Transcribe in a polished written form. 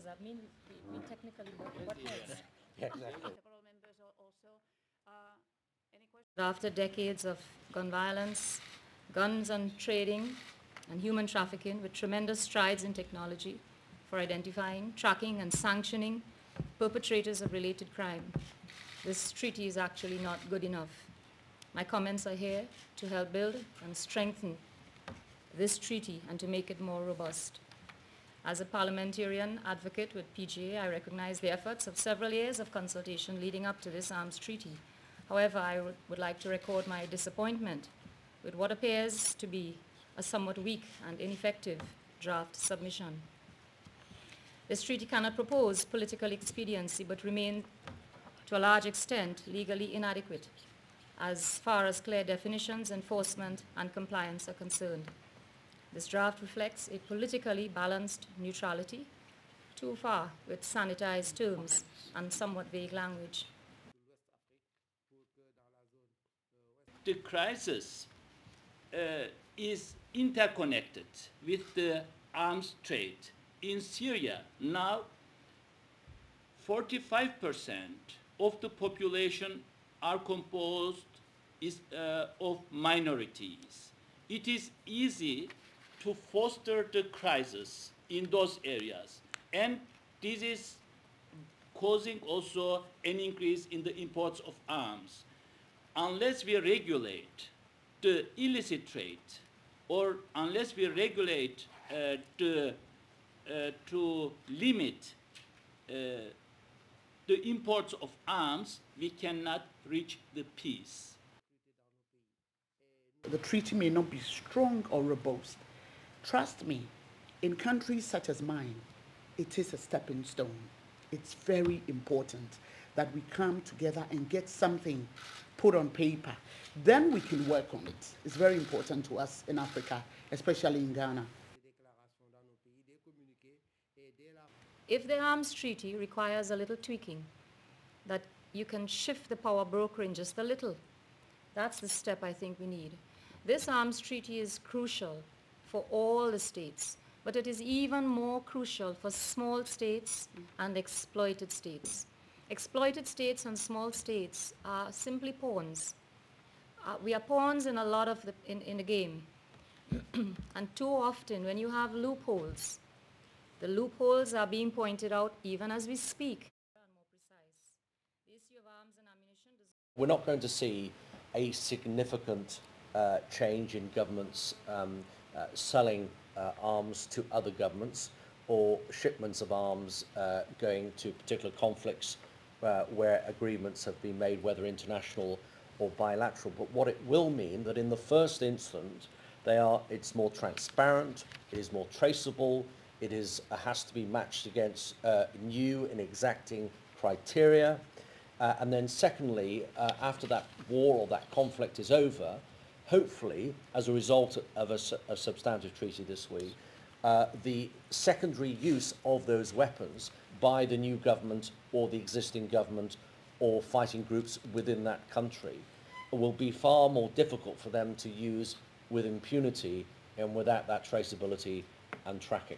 does that mean? We technically butt heads. Yeah, exactly. After decades of gun violence, guns and trading, and human trafficking, with tremendous strides in technology for identifying, tracking, and sanctioning perpetrators of related crime, this treaty is actually not good enough. My comments are here to help build and strengthen this treaty and to make it more robust. As a parliamentarian advocate with PGA, I recognize the efforts of several years of consultation leading up to this arms treaty. However, I would like to record my disappointment with what appears to be a somewhat weak and ineffective draft submission. This treaty cannot propose political expediency but remain, to a large extent, legally inadequate as far as clear definitions, enforcement, and compliance are concerned. This draft reflects a politically balanced neutrality, too far with sanitized terms and somewhat vague language. The crisis is interconnected with the arms trade. In Syria, now 45% of the population are composed of minorities. It is easy to foster the crisis in those areas, and this is causing also an increase in the imports of arms. Unless we regulate the illicit trade, or unless we regulate to limit the imports of arms, we cannot reach the peace. The treaty may not be strong or robust. Trust me, in countries such as mine, it is a stepping stone. It's very important that we come together and get something put on paper. Then we can work on it. It's very important to us in Africa, especially in Ghana. If the arms treaty requires a little tweaking, that you can shift the power brokering just a little, that's the step I think we need. This arms treaty is crucial for all the states, but it is even more crucial for small states and exploited states. Exploited states and small states are simply pawns. We are pawns in a lot of in the game. And too often when you have loopholes, the loopholes are being pointed out even as we speak. We're not going to see a significant change in governments selling arms to other governments, or shipments of arms going to particular conflicts where agreements have been made, whether international or bilateral. But what it will mean that in the first instance, it's more transparent, it is more traceable, it has to be matched against new and exacting criteria. And then secondly, after that war or that conflict is over, hopefully, as a result of a substantive treaty this week, the secondary use of those weapons by the new government or the existing government or fighting groups within that country will be far more difficult for them to use with impunity and without that traceability and tracking.